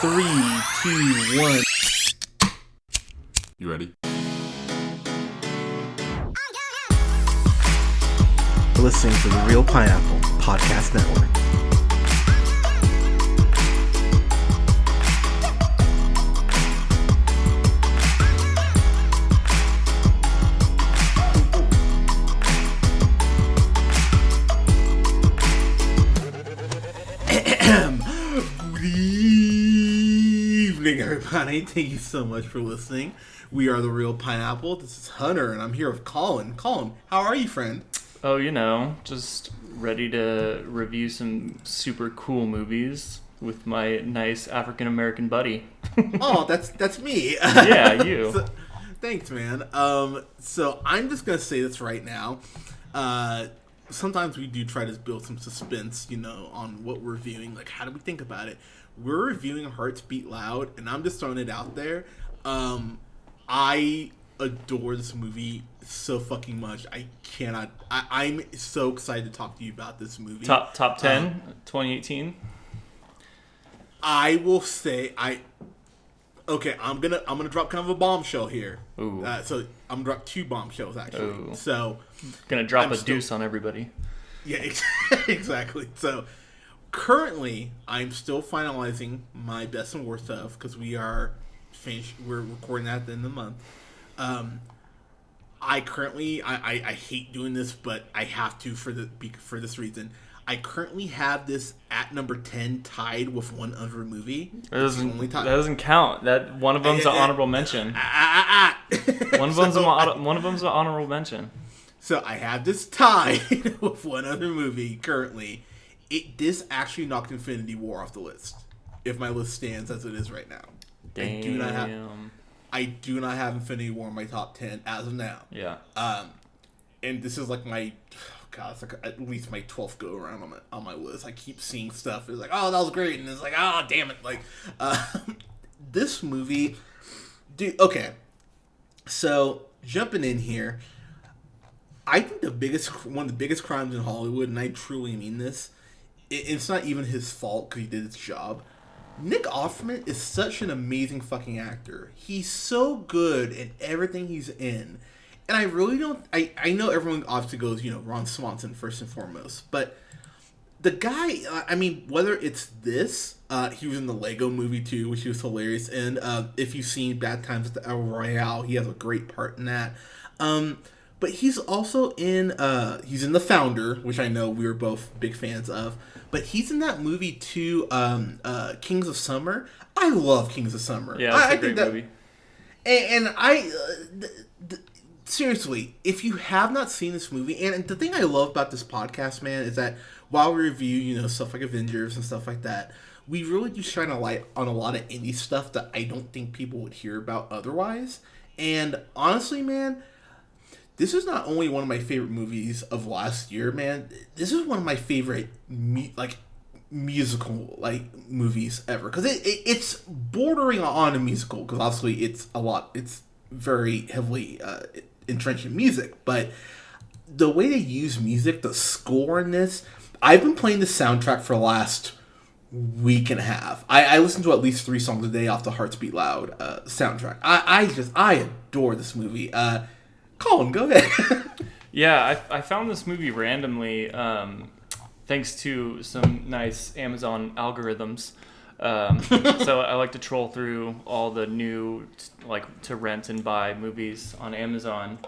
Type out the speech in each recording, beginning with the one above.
3, 2, 1. You ready? You're listening to the Real Pineapple Podcast Network. Good evening, everybody. Thank you so much for listening. We are the Real Pineapple. This is Hunter, and I'm here with Colin. Colin, how are you, friend? Oh, you know, just ready to review some super cool movies with my nice African-American buddy. Oh, that's me. Yeah, you. Thanks, man. So I'm just going to say this right now. Sometimes we do try to build some suspense, on what we're reviewing. Like, how do we think about it? We're reviewing Hearts Beat Loud, and I'm just throwing it out there. I adore this movie so fucking much. I'm so excited to talk to you about this movie. Top 10, 2018. I will say okay, I'm gonna drop kind of a bombshell here. Ooh. So I'm gonna drop two bombshells actually. Ooh. So Gonna drop a deuce on everybody. Yeah, exactly. So currently, I'm still finalizing my best and worst of, because we're recording that at the end of the month. I hate doing this, but I have to for this reason. I currently have this at number 10 tied with one other movie. That doesn't count. That one of them's an honorable mention. One of them's an honorable mention. So I have this tied with one other movie currently. This actually knocked Infinity War off the list, if my list stands as it is right now. Damn. I do not have Infinity War in my top 10 as of now. Yeah. And this is like it's like at least my 12th go around on my list. I keep seeing stuff. It's like, oh, that was great, and it's like, oh, damn it. Like, this movie, dude. Okay, so jumping in here, I think one of the biggest crimes in Hollywood, and I truly mean this. It's not even his fault because he did his job. Nick Offerman is such an amazing fucking actor. He's so good in everything he's in. And I really don't... I know everyone obviously goes, Ron Swanson first and foremost. But the guy... whether it's this... he was in the Lego movie too, which he was hilarious. And if you've seen Bad Times at the El Royale, he has a great part in that. But he's also in... he's in The Founder, which I know we were both big fans of. But he's in that movie too, Kings of Summer. I love Kings of Summer. Yeah, it's a great movie. And seriously, if you have not seen this movie, and the thing I love about this podcast, man, is that while we review, stuff like Avengers and stuff like that, we really do shine a light on a lot of indie stuff that I don't think people would hear about otherwise. And honestly, man, this is not only one of my favorite movies of last year, man. This is one of my favorite musical movies ever, because it's bordering on a musical, because obviously it's very heavily entrenched in music, but the way they use music, the score in this, I've been playing the soundtrack for the last week and a half. I listen to at least 3 songs a day off the Hearts Beat Loud soundtrack. I adore this movie. Colin, go ahead. Yeah, I found this movie randomly, thanks to some nice Amazon algorithms. So I like to troll through all the new, to rent and buy movies on Amazon.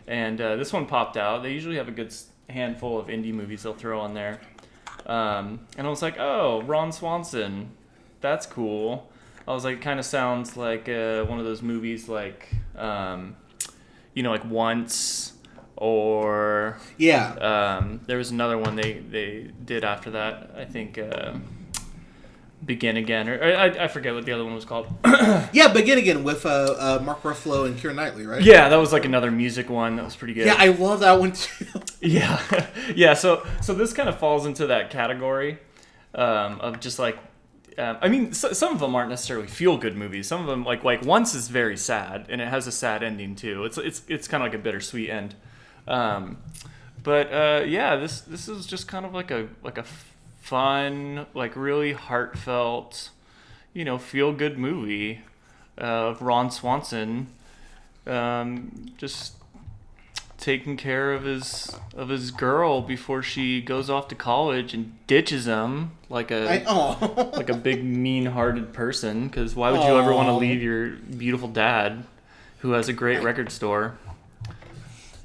And this one popped out. They usually have a good handful of indie movies they'll throw on there. And I was like, oh, Ron Swanson. That's cool. I was like, it kind of sounds like one of those movies like Once, or... Yeah. There was another one they did after that, I think... Begin Again, or I forget what the other one was called. Yeah, Begin Again with Mark Ruffalo and Keira Knightley, right? Yeah, that was another music one that was pretty good. Yeah, I love that one too. Yeah. So this kind of falls into that category of just some of them aren't necessarily feel good movies. Some of them like Once is very sad, and it has a sad ending too. It's kind of like a bittersweet end. This is just kind of like a fun, like really heartfelt, feel good movie of Ron Swanson just taking care of his girl before she goes off to college and ditches him like a big mean-hearted person. Because why would you ever want to leave your beautiful dad, who has a great record store?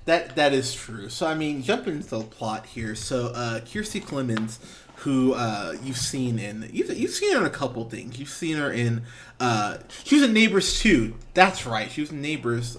That is true. So I mean, jump into the plot here. So Kiersey Clemons, who you've seen her in a couple things. You've seen her in she was in Neighbors 2. That's right. She was in Neighbors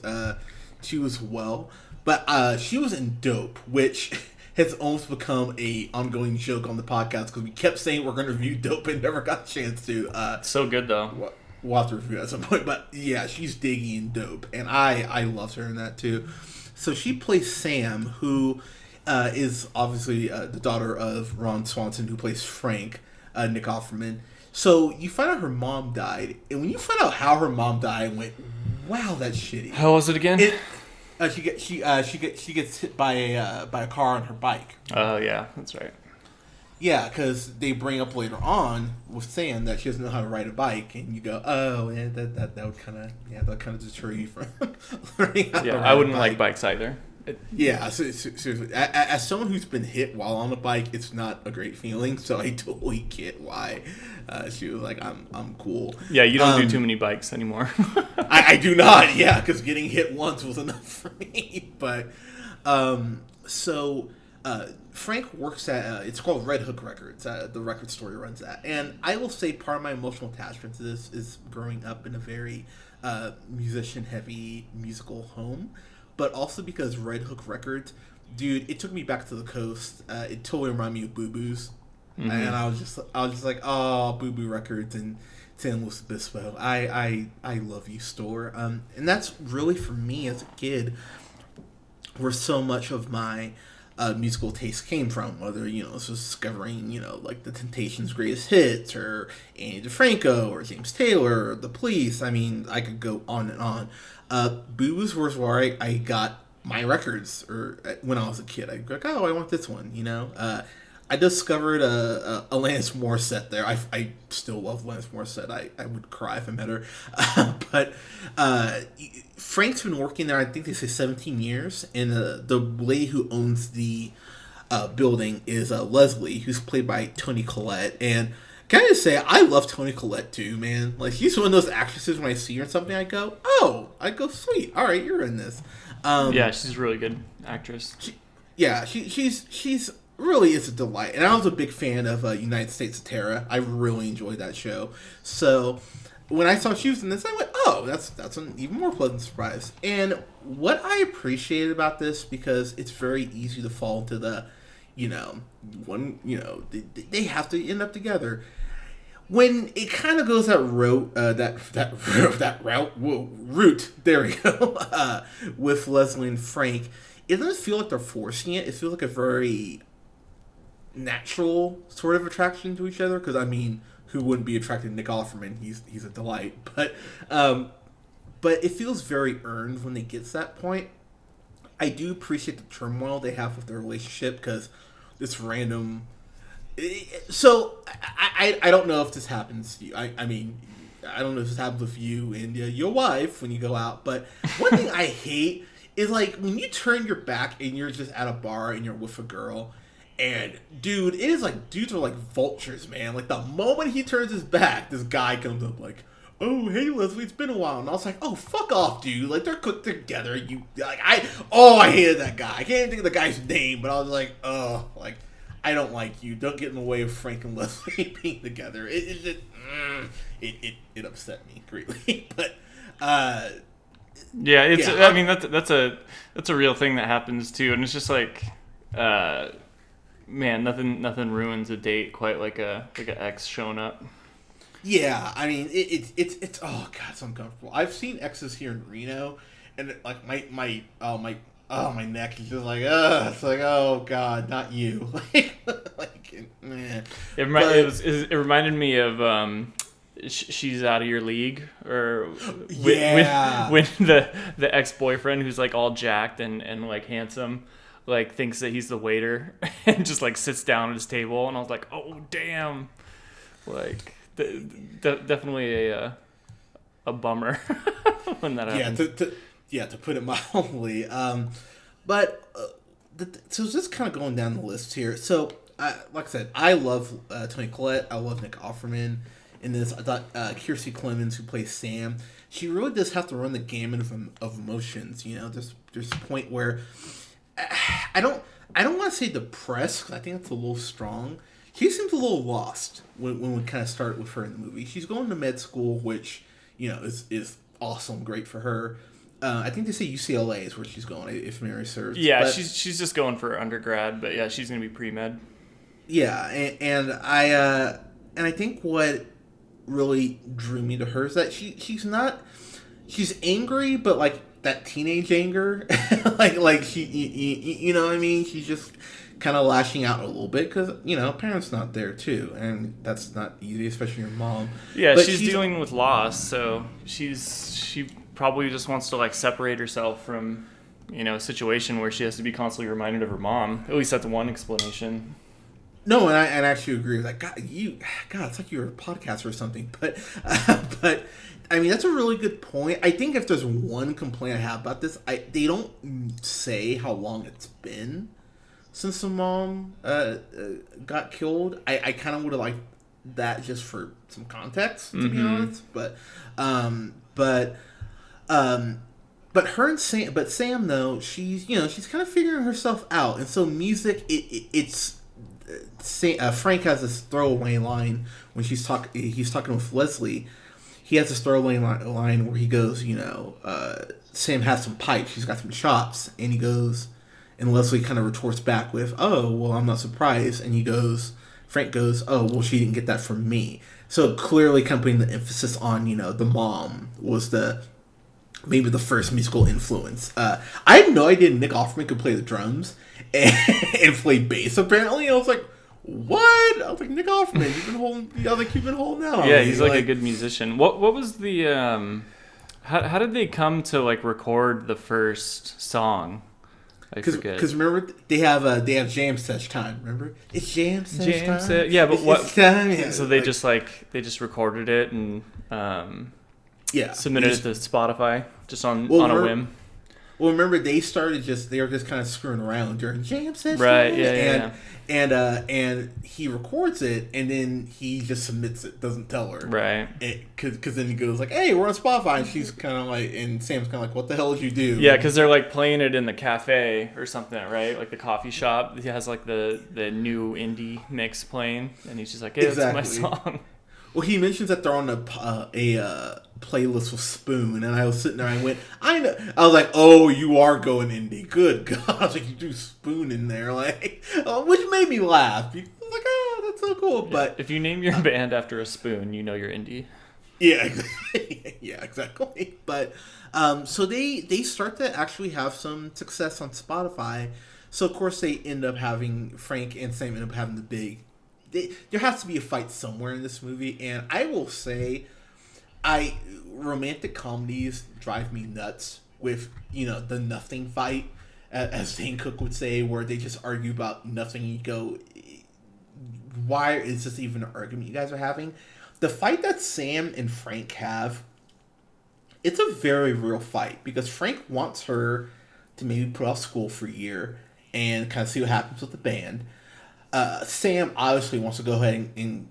2 as well. But she was in Dope, which has almost become a ongoing joke on the podcast because we kept saying we're going to review Dope and never got a chance to. So good, though. We'll have to review it at some point. But yeah, she's Diggy in Dope. And I loved her in that too. So she plays Sam, who is obviously the daughter of Ron Swanson, who plays Frank, Nick Offerman. So you find out her mom died. And when you find out how her mom died, I went, wow, that's shitty. How was it again? She gets hit by a car on her bike. Oh yeah, that's right. Yeah, because they bring up later on with Sam that she doesn't know how to ride a bike, and you go, oh, yeah, that would kind of deter you from learning how to ride I wouldn't a bike. like bikes either. Yeah, seriously, as someone who's been hit while on a bike, it's not a great feeling. So I totally get why she was like, I'm cool. Yeah, you don't do too many bikes anymore. I do not. Yeah, because getting hit once was enough for me. But Frank works at it's called Red Hook Records. The record store he runs at, and I will say part of my emotional attachment to this is growing up in a very musician-heavy musical home. But also because Red Hook Records, dude, it took me back to the coast. It totally reminded me of Boo Boo's, and I was just like, oh, Boo Boo Records and San Luis Obispo. I love you, store. And that's really for me as a kid, where so much of my musical taste came from. Whether it's just discovering like the Temptations' greatest hits, or Annie DeFranco, or James Taylor, or The Police. I mean, I could go on and on. Boo's was where I got my records, or when I was a kid. I'd be like, oh, I want this one, I discovered a Alanis Morissette there. I still love Alanis Morissette. I would cry if I met her. But Frank's been working there, I think they say 17 years, and the lady who owns the building is Leslie, who's played by Toni Collette, and can I just say, I love Toni Collette too, man. Like, she's one of those actresses, when I see her in something, I go, sweet, all right, you're in this. Yeah, she's a really good actress. She's really is a delight. And I was a big fan of United States of Terror. I really enjoyed that show. So when I saw she was in this, I went, oh, that's an even more pleasant surprise. And what I appreciated about this, because it's very easy to fall into the, they have to end up together. When it kind of goes that route, there we go, with Leslie and Frank, it doesn't feel like they're forcing it. It feels like a very natural sort of attraction to each other. Because, I mean, who wouldn't be attracted to Nick Offerman? He's a delight. But it feels very earned when they get to that point. I do appreciate the turmoil they have with their relationship, because this random... So, I don't know if this happens to you. I mean, I don't know if this happens with you and your wife when you go out, but one thing I hate is, like, when you turn your back and you're just at a bar and you're with a girl, and, dude, it is like, dudes are like vultures, man. Like, the moment he turns his back, this guy comes up like, oh, hey, Leslie, it's been a while. And I was like, oh, fuck off, dude. Like, they're cooked together. I hated that guy. I can't even think of the guy's name, but I was like, oh, like, I don't like you. Don't get in the way of Frank and Leslie being together. It upset me greatly. But yeah, it's. Yeah, I mean, that's a real thing that happens too, and it's just like, man, nothing ruins a date quite like an ex showing up. Yeah, I mean, it's oh god, it's uncomfortable. I've seen exes here in Reno, and like my neck is just like, it's like, oh god, not you. Meh. It reminded me of She's Out of Your League, or when the ex-boyfriend who's like all jacked and like handsome, like thinks that he's the waiter and just like sits down at his table, and I was like, oh damn, like Definitely a bummer when that happens. To put it mildly. But so just kind of going down the list here. So, like I said, I love Toni Collette. I love Nick Offerman in this. I thought Kiersey Clemens, who plays Sam, she really does have to run the gamut of emotions. There's a point where I don't want to say depressed, because I think that's a little strong. She seems a little lost when we kind of start with her in the movie. She's going to med school, which is awesome, great for her. I think they say UCLA is where she's going, if memory serves. Yeah, but she's just going for undergrad, but yeah, she's going to be pre-med. Yeah, and I think what really drew me to her is that she's angry, but like that teenage anger, like she, you know what I mean? She's just kind of lashing out a little bit because parents not there too, and that's not easy, especially your mom. Yeah, but she's dealing with loss, so she probably just wants to like separate herself from a situation where she has to be constantly reminded of her mom. At least that's one explanation. No, and I actually agree with that. God, it's like you're a podcaster or something. But I mean, that's a really good point. I think if there's one complaint I have about this, they don't say how long it's been since the mom got killed. I kind of would have liked that just for some context, to be honest. But her and Sam though, she's kind of figuring herself out, and so music, it's. Frank has this throwaway line when he's talking with Leslie. He has this throwaway line where he goes, Sam has some pipes, she's got some chops, and he goes, and Leslie kind of retorts back with, "Oh, well, I'm not surprised." And Frank goes, "Oh, well, she didn't get that from me." So clearly, kind of putting the emphasis on, the mom was maybe the first musical influence. I had no idea Nick Offerman could play the drums and play bass. Apparently, I was like, "What?" I was like, "Nick Offerman, you've been holding out." Yeah, he's like a good musician. What was the how did they come to like record the first song? I forget. Because remember they have jam session time. Remember, it's jam session time. Yeah, but what? Time, yeah. So they just recorded it and submitted it to Spotify just on a whim. Well, remember they were just kind of screwing around during jam session, right? Yeah, and he records it and then he just submits it, doesn't tell her, right? Because then he goes like, "Hey, we're on Spotify," and she's kind of like, and Sam's kind of like, "What the hell did you do?" Yeah, because they're like playing it in the cafe or something, right? Like the coffee shop. He has like the new indie mix playing, and he's just like, "Hey, that's my song." Well, he mentions that they're on a playlist with Spoon, and I was sitting there, I went, I know. I was like, "Oh, you are going indie. Good God." I was like, "You do Spoon in there," like, which made me laugh. I was like, "Oh, that's so cool." Yeah, but if you name your band after a spoon, you're indie. Yeah, yeah, exactly. But so they start to actually have some success on Spotify. So of course Frank and Sam end up having the big. There has to be a fight somewhere in this movie, and I will say, romantic comedies drive me nuts with the nothing fight, as Dane Cook would say, where they just argue about nothing. You go, why is this even an argument you guys are having? The fight that Sam and Frank have, it's a very real fight because Frank wants her to maybe put off school for a year and kind of see what happens with the band. Sam obviously wants to go ahead and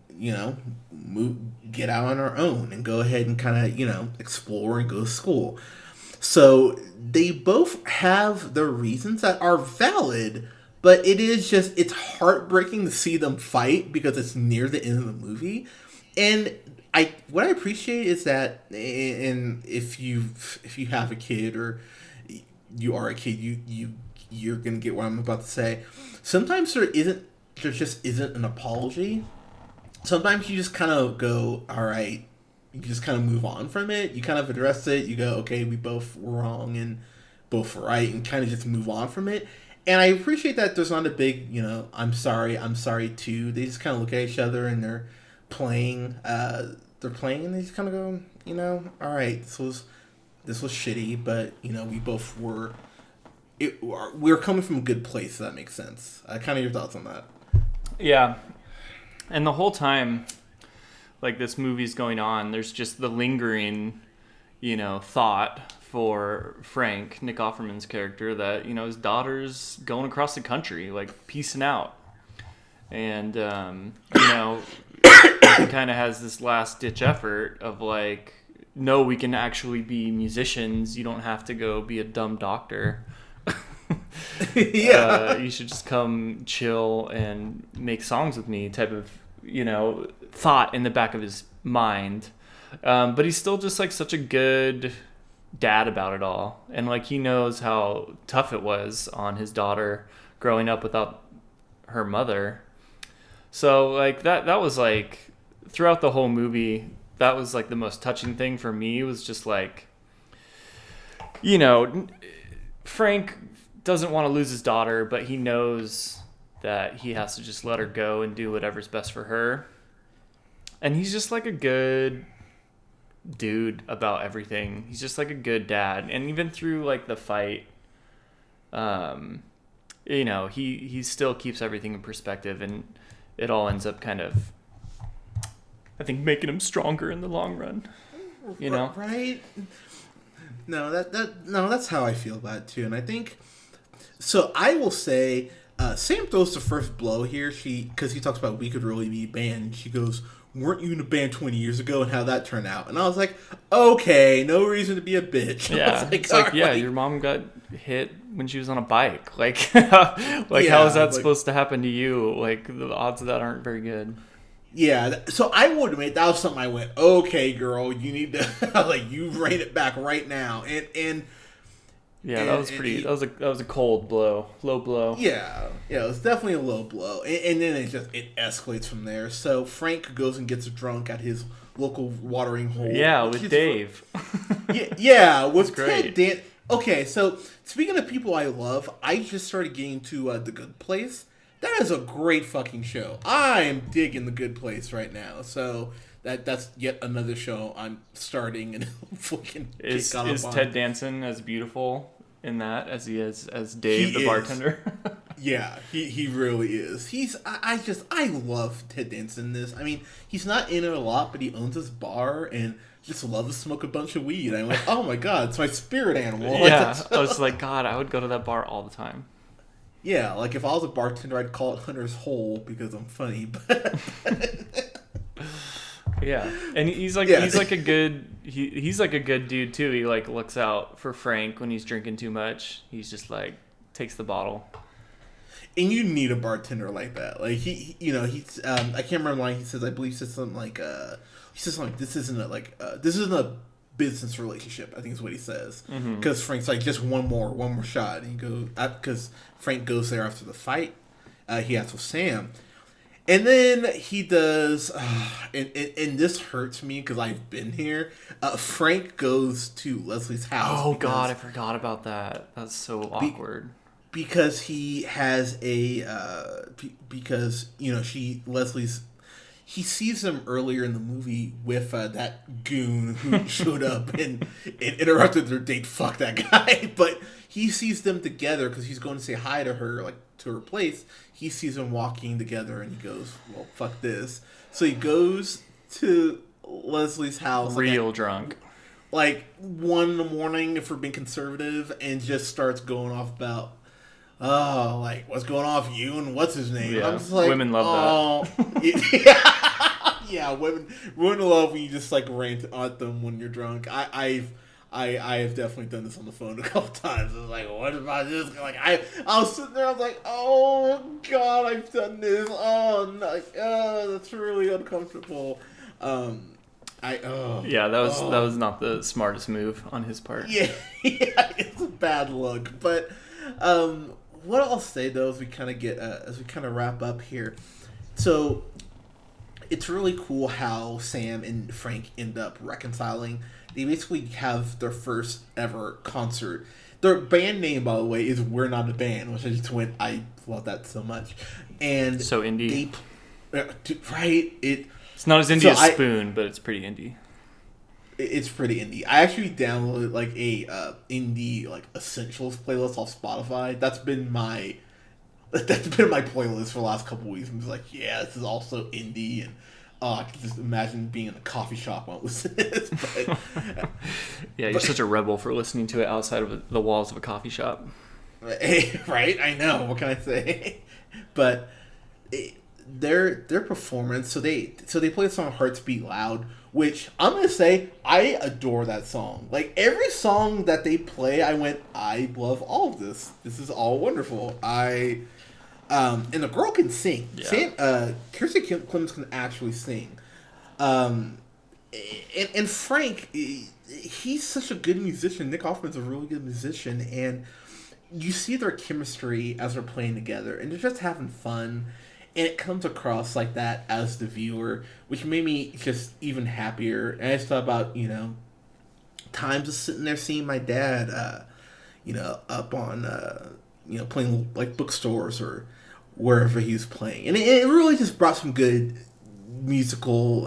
get out on her own and go ahead and kind of, explore and go to school. So they both have their reasons that are valid, but it's heartbreaking to see them fight because it's near the end of the movie. And what I appreciate is that, and if you have a kid or you are a kid, you're gonna get what I'm about to say. Sometimes there just isn't an apology. Sometimes you just kind of go, all right, you just kind of move on from it. You kind of address it. You go, okay, we both were wrong and both were right, and kind of just move on from it. And I appreciate that there's not a big, I'm sorry too. They just kind of look at each other and they're playing, and they just kind of go, all right, this was shitty, but, we both were, we're coming from a good place, if that makes sense. Kind of your thoughts on that. Yeah. And the whole time, like this movie's going on, there's just the lingering, thought for Frank, Nick Offerman's character, that, his daughter's going across the country, like peacing out. And, he kind of has this last ditch effort of like, no, we can actually be musicians. You don't have to go be a dumb doctor. Yeah. You should just come chill and make songs with me type of, thought in the back of his mind. But he's still just like such a good dad about it all. And like, he knows how tough it was on his daughter growing up without her mother. So like that was like throughout the whole movie, that was like the most touching thing for me, was just like, Frank doesn't want to lose his daughter, but he knows that he has to just let her go and do whatever's best for her. And he's just like a good dude about everything. He's just like a good dad. And even through like the fight, he still keeps everything in perspective, and it all ends up kind of, I think, making him stronger in the long run. Right? No, that's how I feel about it too. And I think, so I will say, Sam throws the first blow here. Because he talks about we could really be a band. She goes, weren't you in a band 20 years ago, and how that turned out? And I was like, okay, no reason to be a bitch. Yeah, it's like, yeah, your mom got hit when she was on a bike. Like, how is that supposed to happen to you? Like, the odds of that aren't very good. Yeah, so I would admit that was something I went, okay, girl, you need to like, you rein it back right now, and yeah, that was pretty. That was a cold blow, low blow. Yeah, it was definitely a low blow, and then it escalates from there. So Frank goes and gets drunk at his local watering hole. Yeah, with Dave. yeah, with great. Ted. Okay, so speaking of people I love, I just started getting to The Good Place. That is a great fucking show. I'm digging The Good Place right now. So that's yet another show I'm starting and fucking is Ted Danson as beautiful in that as he is as Dave the bartender? Yeah, he really is. I love Ted Danson in this. I mean, he's not in it a lot, but he owns his bar and just loves to smoke a bunch of weed. I'm like, oh my god, it's my spirit animal. Yeah, I was like, God, I would go to that bar all the time. Yeah, like if I was a bartender, I'd call it Hunter's Hole because I'm funny. But yeah, and he's like a good he's like a good dude too. He like looks out for Frank when he's drinking too much. He's just like takes the bottle. And you need a bartender like that. Like he's I can't remember why he says. I believe he says something like this isn't a business relationship, I think is what he says. Because Frank's like, just one more shot, and he goes, because Frank goes there after the fight he has with Sam, and then he does and this hurts me because I've been here. Frank goes to Leslie's house. Oh god, I forgot about that. That's so awkward. Because he has he sees them earlier in the movie with that goon who showed up and interrupted their date. Fuck that guy. But he sees them together because he's going to say hi to her, like to her place. He sees them walking together and he goes, well, fuck this. So he goes to Leslie's house. Real drunk. Like 1 a.m. if we're being conservative, and just starts going off about, oh, like, what's going on with you and what's his name? Yeah, I'm just like, women love that. Yeah, women love when you just like rant at them when you're drunk. I have definitely done this on the phone a couple times. I was like, what about this? Like I was sitting there, I was like, oh god, I've done this. Oh, no, like, that's really uncomfortable. Yeah, that was not the smartest move on his part. Yeah, it's a bad look. But what I'll say though, as we kind of wrap up here, so it's really cool how Sam and Frank end up reconciling. They basically have their first ever concert. Their band name, by the way, is We're Not a Band, which I love that so much. And so indie. Right? It's not as indie as Spoon, but it's pretty indie. It's pretty indie. I actually downloaded like a indie like essentials playlist off Spotify. That's been my playlist for the last couple weeks. I'm just like, yeah, this is also indie, and Oh, I can just imagine being in a coffee shop while listening to this. But, Yeah, you're such a rebel for listening to it outside of the walls of a coffee shop. right? I know. What can I say? But their performance. So they play the song "Hearts Beat Loud," which I'm gonna say I adore that song. Like every song that they play, I love all of this. This is all wonderful. And the girl can sing. Yeah. Kirsten Clemens can actually sing. And Frank, he's such a good musician. Nick Offerman's a really good musician, and you see their chemistry as they're playing together, and they're just having fun. And it comes across like that as the viewer, which made me just even happier. And I just thought about, times of sitting there seeing my dad, up on, playing like bookstores or wherever he was playing. And it really just brought some good musical,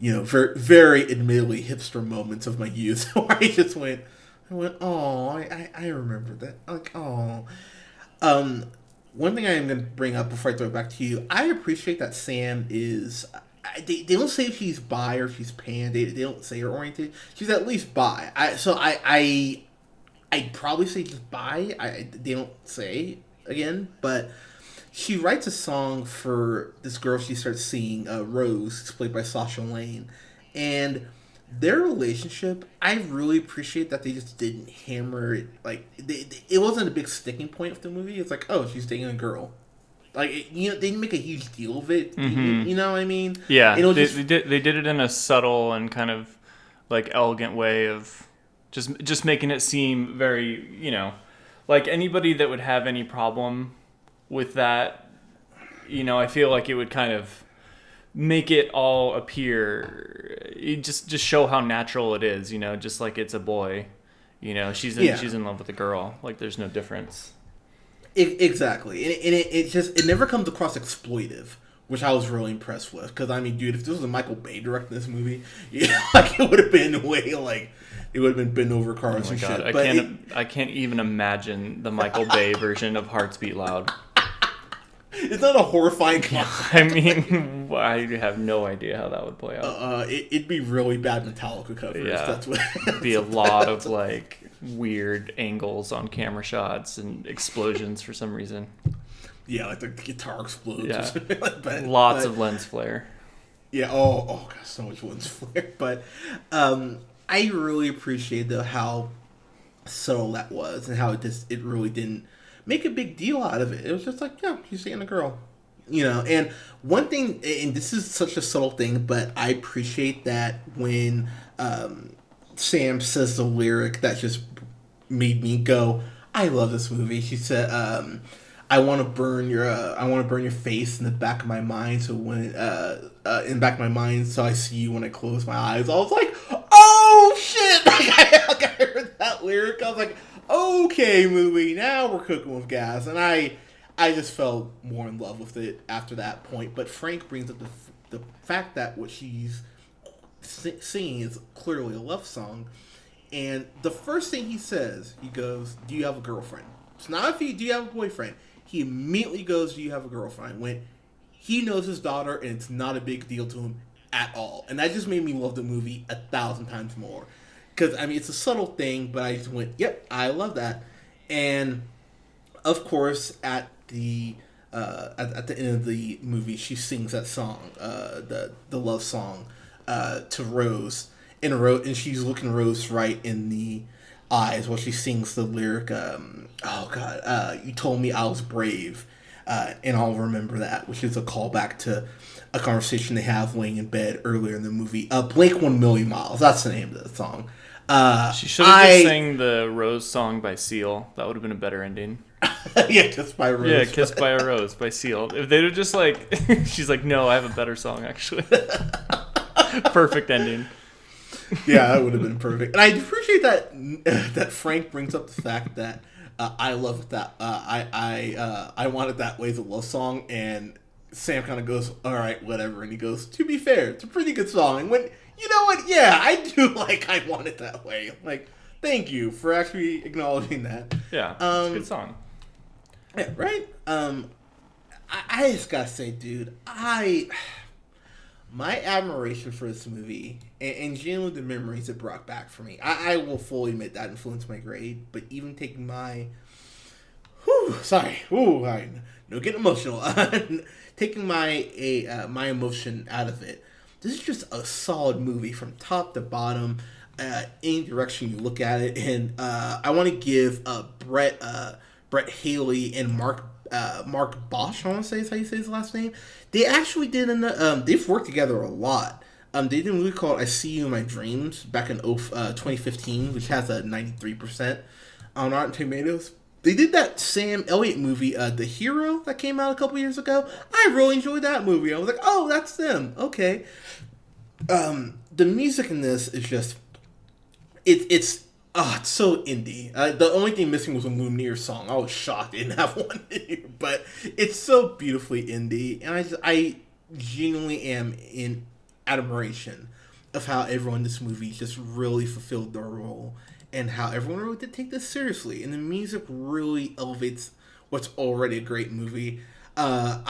very, very admittedly hipster moments of my youth where I went, oh, I remember that. Like, oh. One thing I am going to bring up before I throw it back to you, I appreciate that Sam is... They don't say if she's bi or if she's pan. They don't say her oriented. She's at least bi. I'd probably say just bi. They don't say, again. But she writes a song for this girl she starts seeing, Rose. It's played by Sasha Lane. And... their relationship, I really appreciate that they just didn't hammer it. Like, it wasn't a big sticking point of the movie. It's like, oh, she's dating a girl. Like, they didn't make a huge deal of it. Mm-hmm. You know what I mean? Yeah, they did it in a subtle and kind of, like, elegant way of just making it seem very, like anybody that would have any problem with that, I feel like it would kind of make it all appear, just show how natural it is, just like it's a boy, she's in love with a girl, like there's no difference. Exactly, and it never comes across exploitive, which I was really impressed with. Because I mean, dude, if this was a Michael Bay directing this movie, like it would have been way like it would have been bent over cars Oh my and God. shit. I can't even imagine the Michael Bay version of Hearts Beat Loud. It's not a horrifying concept. I mean, I have no idea how that would play out. It'd be really bad Metallica covers. Yeah, That's what. it'd be a lot of like weird angles on camera shots and explosions for some reason. Yeah, like the guitar explodes. Yeah, or something like that. Lots of lens flare. Yeah. Oh, God, so much lens flare. But I really appreciate though how subtle that was and how it really didn't make a big deal out of it. It was just like, yeah, she's seeing a girl. And one thing, and this is such a subtle thing, but I appreciate that when Sam says the lyric that just made me go, I love this movie. She said, I want to burn your face in the back of my mind. So when in the back of my mind, so I see you when I close my eyes. I was like, oh shit! Like, I heard that lyric. I was like, okay, movie. Now we're cooking with gas, and I just fell more in love with it after that point. But Frank brings up the fact that what she's singing is clearly a love song, and the first thing he says, he goes, "Do you have a girlfriend?" It's not do you have a boyfriend. He immediately goes, "Do you have a girlfriend?" When he knows his daughter, and it's not a big deal to him at all, and that just made me love the movie 1,000 times more. Because, I mean, it's a subtle thing, but I just went, yep, I love that. And, of course, at the end of the movie, she sings that song, the love song, to Rose. And she's looking Rose right in the eyes while she sings the lyric, you told me I was brave, and I'll remember that, which is a callback to a conversation they have laying in bed earlier in the movie. Blake 1 Million Miles, that's the name of the song. She should have just sang the Rose song by Seal. That would have been a better ending. Yeah, Kissed by a Rose. Yeah, Kissed by a Rose by Seal. If they'd have just she's like, no, I have a better song actually. Perfect ending. Yeah, that would have been perfect. And I appreciate that Frank brings up the fact that I love that. I want it that way as a love song, and Sam kind of goes, all right, whatever, and he goes, to be fair, it's a pretty good song. And when you know what? Yeah, I do like I Want It That Way. Like, thank you for actually acknowledging that. Yeah, it's a good song. Yeah, right? I just gotta say, dude, My admiration for this movie and genuinely the memories it brought back for me. I will fully admit that influenced my grade, but even taking my no getting emotional. Taking my emotion out of it. This is just a solid movie from top to bottom. Any direction you look at it, and I want to give Brett Haley and Mark Bosch, I want to say is how you say his last name. They actually did they've worked together a lot. They did a movie called I See You in My Dreams back in 2015, which has a 93% on Rotten Tomatoes. They did that Sam Elliott movie, The Hero, that came out a couple years ago. I really enjoyed that movie. I was like, oh, that's them. Okay. The music in this is just it's so indie. The only thing missing was a Lumiere song. I was shocked they didn't have one in here, but it's so beautifully indie, and I genuinely am in admiration of how everyone in this movie just really fulfilled their role, and how everyone really did take this seriously, and the music really elevates what's already a great movie. I'm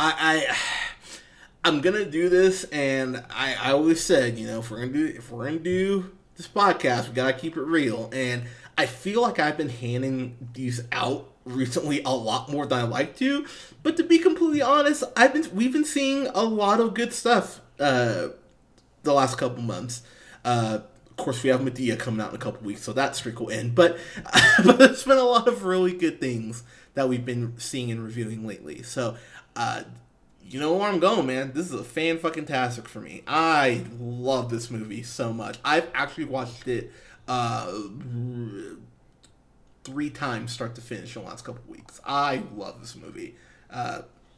gonna do this, and I always said, if we're gonna do this podcast, we gotta keep it real. And I feel like I've been handing these out recently a lot more than I like to. But to be completely honest, we've been seeing a lot of good stuff the last couple months. Of course, we have Medea coming out in a couple weeks, so that streak will end. But there's been a lot of really good things that we've been seeing and reviewing lately. So you know where I'm going, man. This is a fan-fucking-tastic for me. I love this movie so much. I've actually watched it 3 times start to finish in the last couple weeks. I love this movie.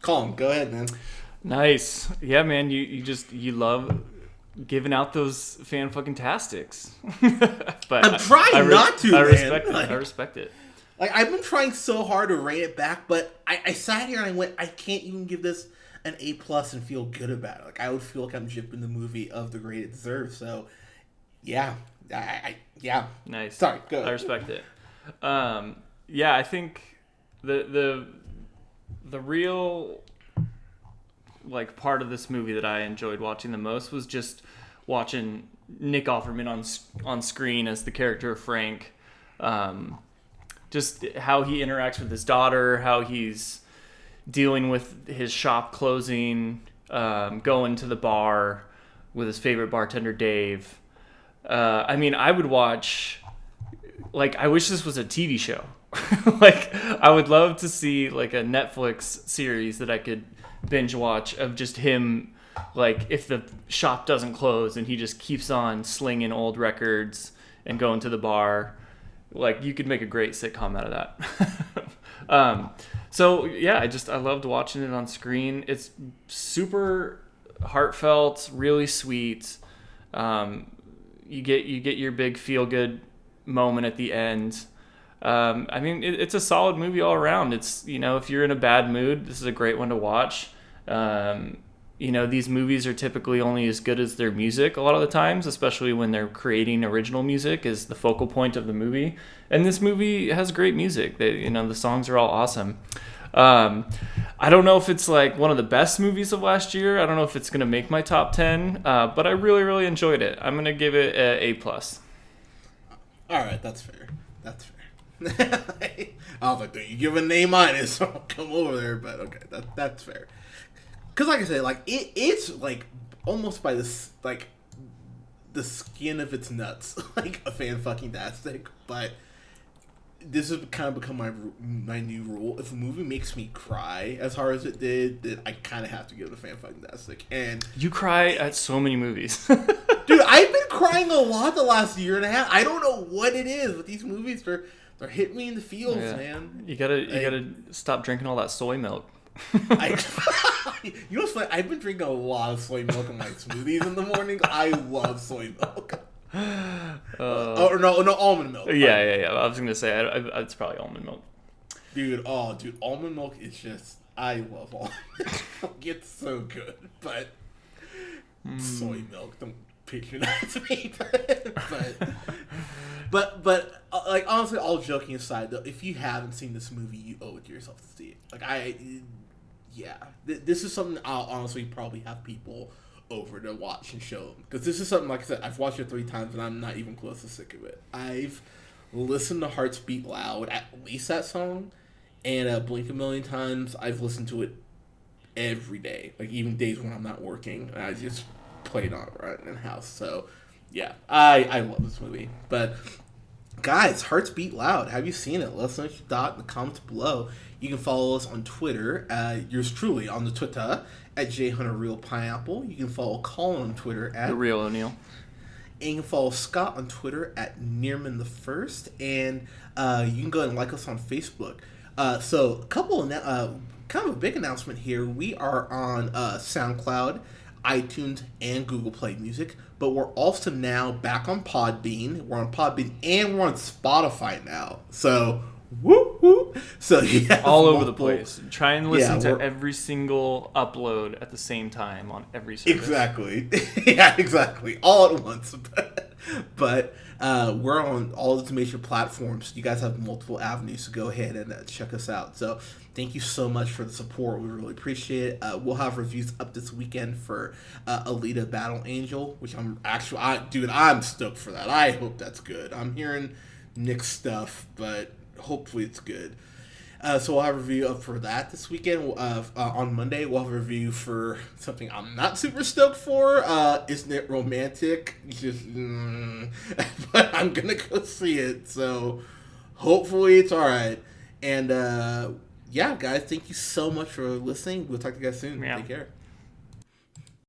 Colin, go ahead, man. Nice. Yeah, man, you love giving out those fan-fucking-tastics. But I'm trying not to, man. I respect it. Like, I've been trying so hard to rein it back, but I sat here and I went, I can't even give this an A+ and feel good about it. Like, I would feel like I'm jipping the movie of the grade it deserves. So, yeah. Yeah. Nice. Sorry, go ahead. I respect it. Yeah, I think the real part of this movie that I enjoyed watching the most was just watching Nick Offerman on screen as the character of Frank. Just how he interacts with his daughter, how he's dealing with his shop closing, going to the bar with his favorite bartender, Dave. I would watch, I wish this was a TV show. I would love to see, a Netflix series that I could binge watch of just him, if the shop doesn't close and he just keeps on slinging old records and going to the bar. You could make a great sitcom out of that. So yeah, I loved watching it on screen. It's super heartfelt, really sweet. You get your big feel good moment at the end. It's a solid movie all around. It's, if you're in a bad mood, this is a great one to watch. These movies are typically only as good as their music a lot of the times, especially when they're creating original music is the focal point of the movie. And this movie has great music. The songs are all awesome. I don't know if it's one of the best movies of last year. I don't know if it's going to make my top 10, but I really, really enjoyed it. I'm going to give it an A+. All right, that's fair. I was like, you give it an A-, so I'll come over there, but okay, that's fair. Because like I said, it's almost by this, the skin of its nuts, a fan-fucking-tastic, but this has kind of become my new rule. If a movie makes me cry as hard as it did, then I kind of have to give it a fan-fucking-tastic. And you cry at so many movies. Dude, I've been crying a lot the last year and a half. I don't know what it is, but these movies, they're hitting me in the feels, man. You gotta stop drinking all that soy milk. You know what's funny? I've been drinking a lot of soy milk in my smoothies in the morning. I love soy milk. No, almond milk. Yeah. I was gonna say it's probably almond milk. Dude, almond milk is just, I love almond milk. It's so good, but soy milk, don't patronize me. But honestly, all joking aside, though, if you haven't seen this movie, you owe it to yourself to see it. This is something I'll honestly probably have people over to watch and show them. Because this is something, like I said, I've watched it 3 times and I'm not even close to sick of it. I've listened to Hearts Beat Loud, at least that song, and Blink a million times. I've listened to it every day, like even days when I'm not working. And I just play it on right in the house. So, yeah, I love this movie. But, guys, Hearts Beat Loud. Have you seen it? Let us know what you thought in the comments below. You can follow us on Twitter, yours truly, on the Twitter, at JHunterRealPineapple. You can follow Colin on Twitter at Thereeloneal. And you can follow Scott on Twitter at Nearmanthefirst. And you can go and like us on Facebook. So, a couple of kind of a big announcement here. We are on SoundCloud, iTunes, and Google Play Music. But we're also now back on Podbean. We're on Podbean, and we're on Spotify now. So, whoop, whoop. So, yeah. All over the place. Try and listen to we're- every single upload at the same time on every service. Exactly. Yeah, exactly. All at once. But we're on all the major platforms. You guys have multiple avenues to go ahead and check us out. So thank you so much for the support. We really appreciate it. We'll have reviews up this weekend for Alita Battle Angel, which I'm stoked for that. I hope that's good. I'm hearing Nick's stuff, but hopefully it's good. So we'll have a review up for that this weekend. On Monday, we'll have a review for something I'm not super stoked for. Isn't it romantic? Just, but I'm gonna go see it. So hopefully it's all right. And yeah, guys, thank you so much for listening. We'll talk to you guys soon. Yeah. Take care.